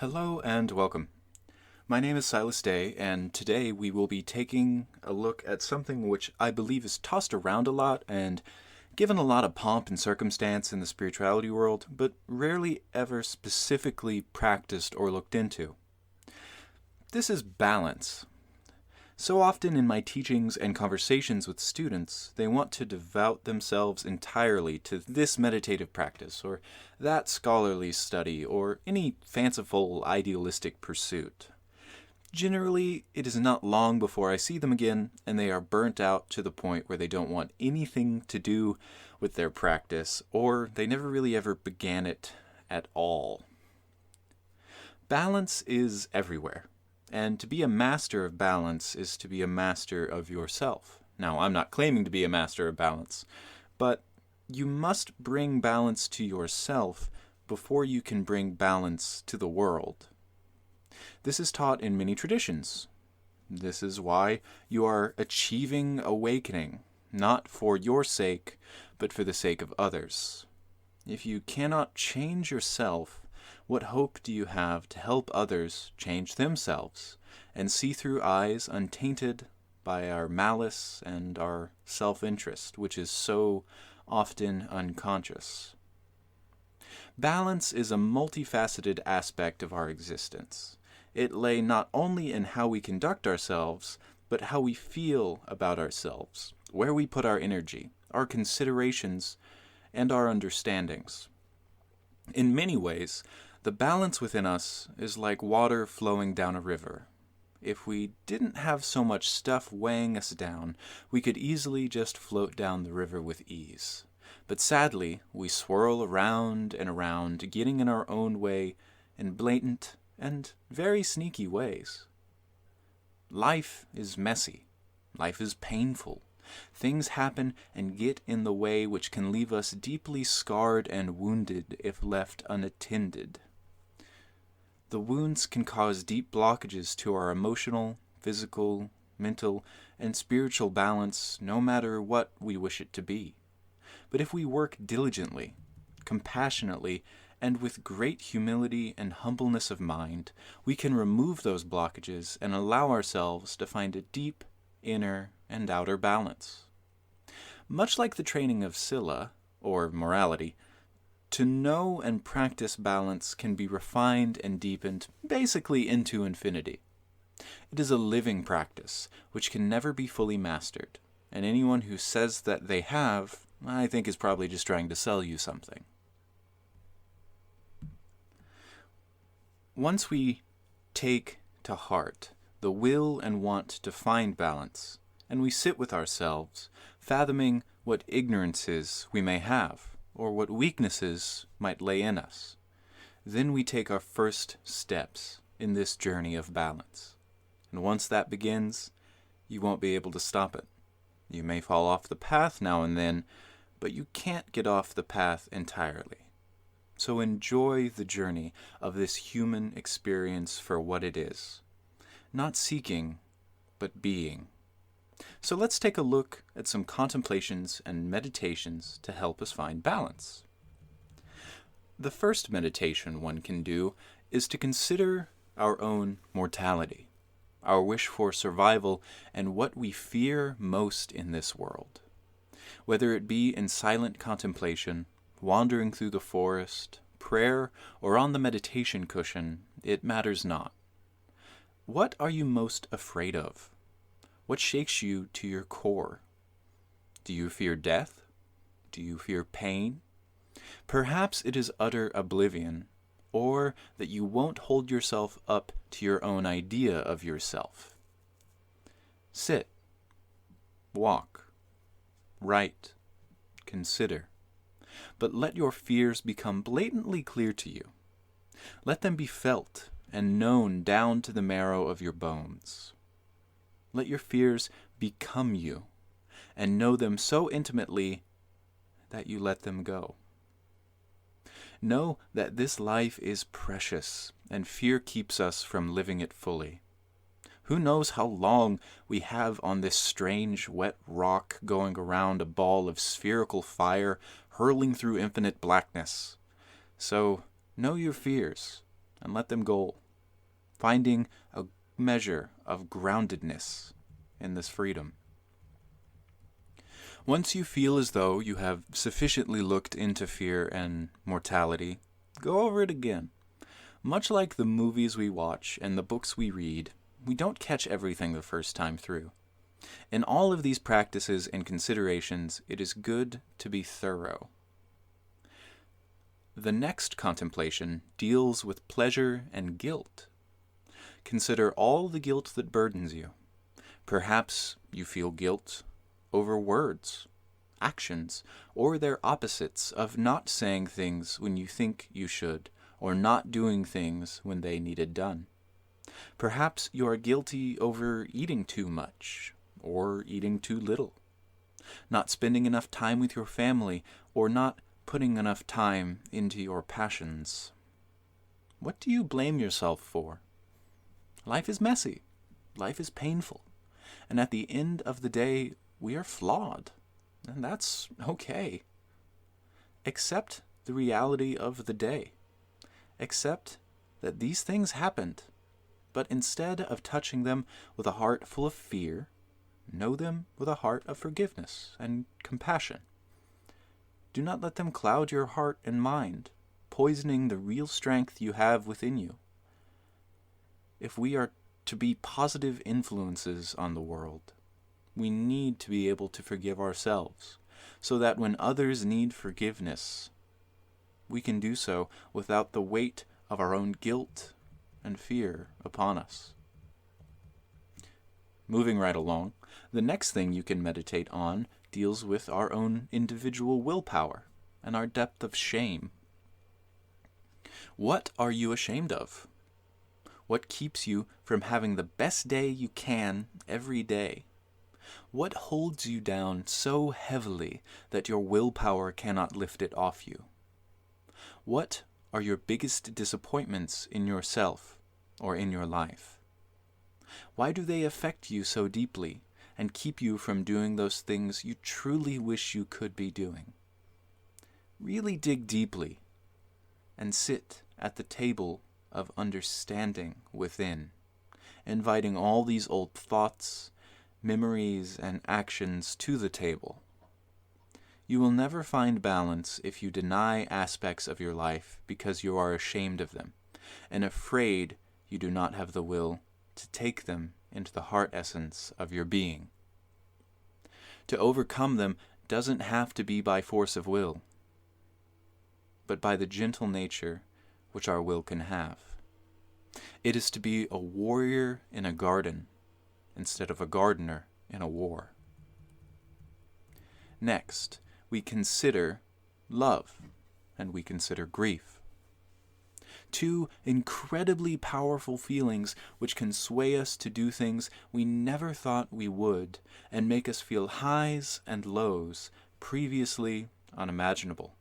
Hello and welcome. My name is Silas Day, and today we will be taking a look at something which I believe is tossed around a lot and given a lot of pomp and circumstance in the spirituality world, but rarely ever specifically practiced or looked into. This is balance. So often in my teachings and conversations with students, they want to devote themselves entirely to this meditative practice, or that scholarly study, or any fanciful idealistic pursuit. Generally, it is not long before I see them again, and they are burnt out to the point where they don't want anything to do with their practice, or they never really ever began it at all. Balance is everywhere. And to be a master of balance is to be a master of yourself. Now, I'm not claiming to be a master of balance, but you must bring balance to yourself before you can bring balance to the world. This is taught in many traditions. This is why you are achieving awakening, not for your sake, but for the sake of others. If you cannot change yourself, what hope do you have to help others change themselves and see through eyes untainted by our malice and our self-interest, which is so often unconscious? Balance is a multifaceted aspect of our existence. It lay not only in how we conduct ourselves, but how we feel about ourselves, where we put our energy, our considerations, and our understandings. In many ways, the balance within us is like water flowing down a river. If we didn't have so much stuff weighing us down, we could easily just float down the river with ease. But sadly, we swirl around and around, getting in our own way in blatant and very sneaky ways. Life is messy. Life is painful. Things happen and get in the way which can leave us deeply scarred and wounded if left unattended. The wounds can cause deep blockages to our emotional, physical, mental, and spiritual balance no matter what we wish it to be. But if we work diligently, compassionately, and with great humility and humbleness of mind, we can remove those blockages and allow ourselves to find a deep, inner, and outer balance. Much like the training of Sila, or morality, to know and practice balance can be refined and deepened basically into infinity. It is a living practice which can never be fully mastered, and anyone who says that they have, I think, is probably just trying to sell you something. Once we take to heart the will and want to find balance, and we sit with ourselves, fathoming what ignorances we may have, or what weaknesses might lay in us, then we take our first steps in this journey of balance. And once that begins, you won't be able to stop it. You may fall off the path now and then, but you can't get off the path entirely. So enjoy the journey of this human experience for what it is. Not seeking, but being. So let's take a look at some contemplations and meditations to help us find balance. The first meditation one can do is to consider our own mortality, our wish for survival, and what we fear most in this world. Whether it be in silent contemplation, wandering through the forest, prayer, or on the meditation cushion, it matters not. What are you most afraid of? What shakes you to your core? Do you fear death? Do you fear pain? Perhaps it is utter oblivion, or that you won't hold yourself up to your own idea of yourself. Sit, walk, write, consider, but let your fears become blatantly clear to you. Let them be felt and known down to the marrow of your bones. Let your fears become you, and know them so intimately that you let them go. Know that this life is precious, and fear keeps us from living it fully. Who knows how long we have on this strange wet rock going around a ball of spherical fire hurling through infinite blackness. So know your fears, and let them go, finding a measure of groundedness in this freedom. Once you feel as though you have sufficiently looked into fear and mortality, go over it again. Much like the movies we watch and the books we read, we don't catch everything the first time through. In all of these practices and considerations, it is good to be thorough. The next contemplation deals with pleasure and guilt. Consider all the guilt that burdens you. Perhaps you feel guilt over words, actions, or their opposites of not saying things when you think you should, or not doing things when they needed done. Perhaps you are guilty over eating too much, or eating too little, not spending enough time with your family, or not putting enough time into your passions. What do you blame yourself for? Life is messy. Life is painful. And at the end of the day, we are flawed. And that's okay. Accept the reality of the day. Accept that these things happened. But instead of touching them with a heart full of fear, know them with a heart of forgiveness and compassion. Do not let them cloud your heart and mind, poisoning the real strength you have within you. If we are to be positive influences on the world, we need to be able to forgive ourselves, so that when others need forgiveness, we can do so without the weight of our own guilt and fear upon us. Moving right along, the next thing you can meditate on deals with our own individual willpower and our depth of shame. What are you ashamed of? What keeps you from having the best day you can every day? What holds you down so heavily that your willpower cannot lift it off you? What are your biggest disappointments in yourself or in your life? Why do they affect you so deeply and keep you from doing those things you truly wish you could be doing? Really dig deeply and sit at the table of understanding within, inviting all these old thoughts, memories, and actions to the table. You will never find balance if you deny aspects of your life because you are ashamed of them and afraid you do not have the will to take them into the heart essence of your being. To overcome them doesn't have to be by force of will, but by the gentle nature which our will can have. It is to be a warrior in a garden instead of a gardener in a war. Next, we consider love and we consider grief. Two incredibly powerful feelings which can sway us to do things we never thought we would and make us feel highs and lows previously unimaginable.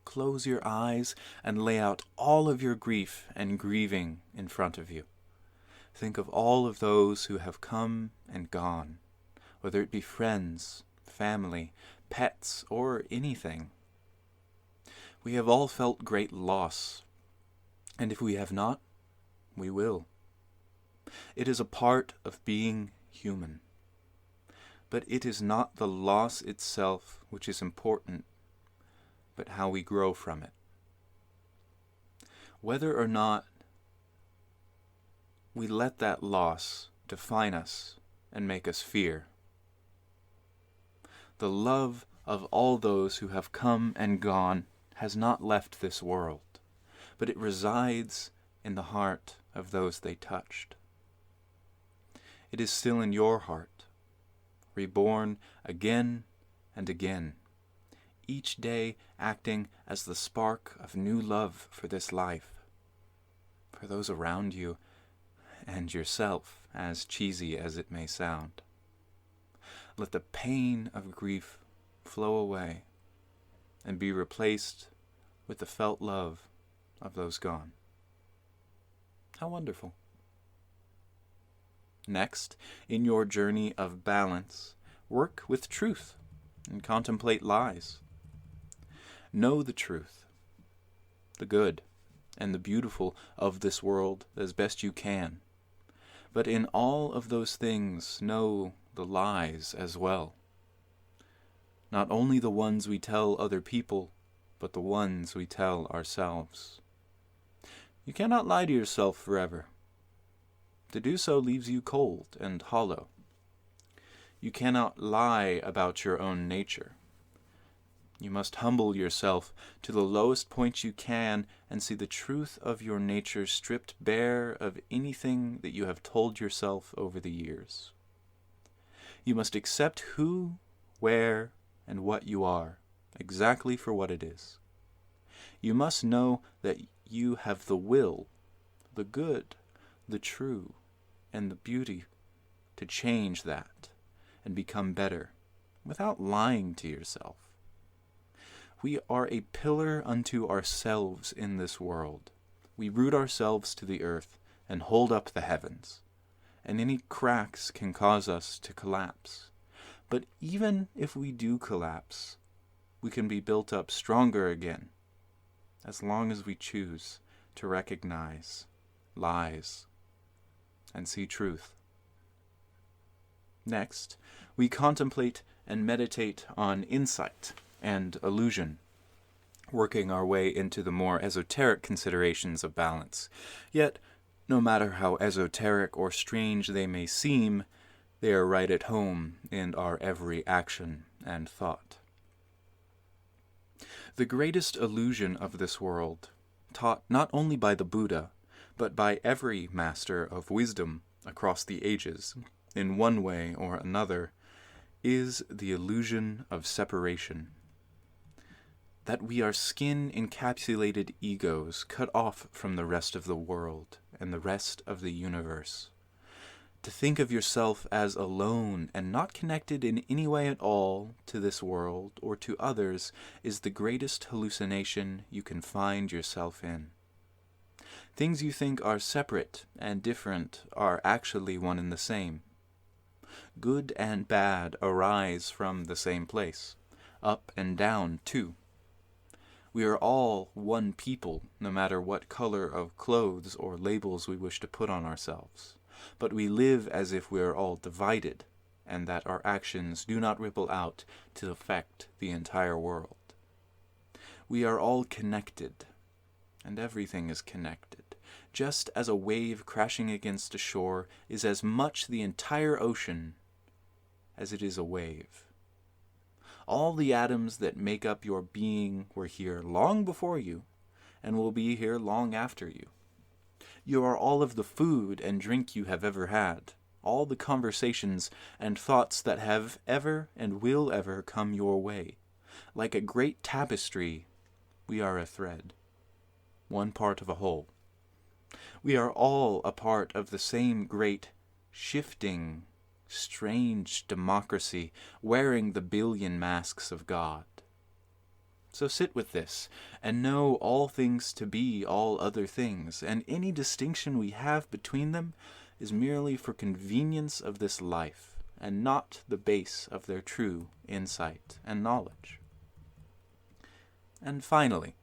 Close your eyes and lay out all of your grief and grieving in front of you. Think of all of those who have come and gone, whether it be friends, family, pets, or anything. We have all felt great loss, and if we have not, we will. It is a part of being human. But it is not the loss itself which is important, but how we grow from it. Whether or not we let that loss define us and make us fear. The love of all those who have come and gone has not left this world, but it resides in the heart of those they touched. It is still in your heart, reborn again and again, each day acting as the spark of new love for this life, for those around you, and yourself, as cheesy as it may sound. Let the pain of grief flow away and be replaced with the felt love of those gone. How wonderful. Next, in your journey of balance, work with truth and contemplate lies. Know the truth, the good, and the beautiful of this world as best you can. But in all of those things, know the lies as well. Not only the ones we tell other people, but the ones we tell ourselves. You cannot lie to yourself forever. To do so leaves you cold and hollow. You cannot lie about your own nature. You must humble yourself to the lowest point you can and see the truth of your nature stripped bare of anything that you have told yourself over the years. You must accept who, where, and what you are, exactly for what it is. You must know that you have the will, the good, the true, and the beauty to change that and become better without lying to yourself. We are a pillar unto ourselves in this world. We root ourselves to the earth and hold up the heavens, and any cracks can cause us to collapse. But even if we do collapse, we can be built up stronger again, as long as we choose to recognize lies and see truth. Next, we contemplate and meditate on insight and illusion, working our way into the more esoteric considerations of balance. Yet, no matter how esoteric or strange they may seem, they are right at home in our every action and thought. The greatest illusion of this world, taught not only by the Buddha, but by every master of wisdom across the ages, in one way or another, is the illusion of separation. That we are skin-encapsulated egos cut off from the rest of the world and the rest of the universe. To think of yourself as alone and not connected in any way at all to this world or to others is the greatest hallucination you can find yourself in. Things you think are separate and different are actually one and the same. Good and bad arise from the same place, up and down too. We are all one people, no matter what color of clothes or labels we wish to put on ourselves. But we live as if we are all divided, and that our actions do not ripple out to affect the entire world. We are all connected, and everything is connected, just as a wave crashing against a shore is as much the entire ocean as it is a wave. All the atoms that make up your being were here long before you, and will be here long after you. You are all of the food and drink you have ever had, all the conversations and thoughts that have ever and will ever come your way. Like a great tapestry, we are a thread, one part of a whole. We are all a part of the same great, shifting, strange democracy wearing the billion masks of God. So sit with this, and know all things to be all other things, and any distinction we have between them is merely for convenience of this life, and not the base of their true insight and knowledge. And finally,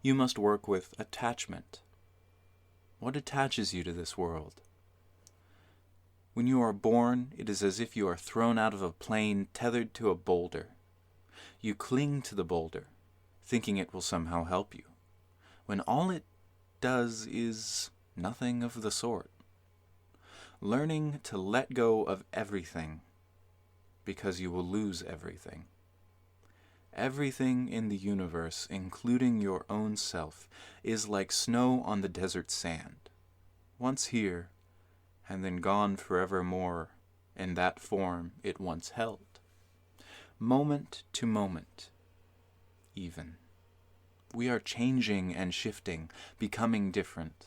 you must work with attachment. What attaches you to this world? When you are born, it is as if you are thrown out of a plane tethered to a boulder. You cling to the boulder, thinking it will somehow help you, when all it does is nothing of the sort. Learning to let go of everything, because you will lose everything. Everything in the universe, including your own self, is like snow on the desert sand, once here, and then gone forevermore in that form it once held. Moment to moment, even. We are changing and shifting, becoming different.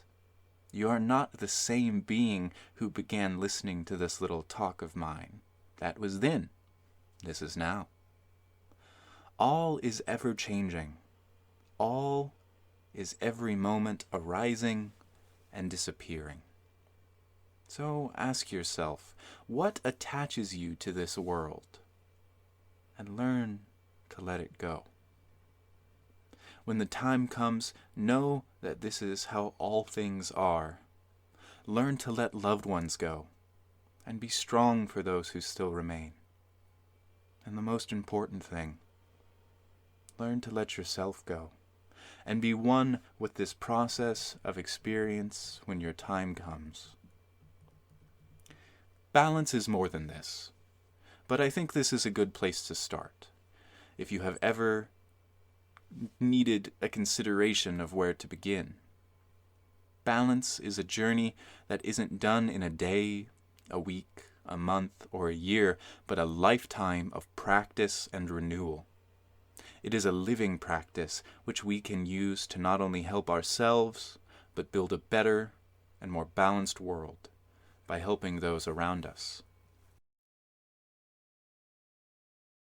You are not the same being who began listening to this little talk of mine. That was then. This is now. All is ever changing. All is every moment arising and disappearing. So ask yourself, what attaches you to this world? And learn to let it go. When the time comes, know that this is how all things are. Learn to let loved ones go, and be strong for those who still remain. And the most important thing, learn to let yourself go, and be one with this process of experience when your time comes. Balance is more than this, but I think this is a good place to start. If you have ever needed a consideration of where to begin. Balance is a journey that isn't done in a day, a week, a month, or a year, but a lifetime of practice and renewal. It is a living practice which we can use to not only help ourselves, but build a better and more balanced world by helping those around us.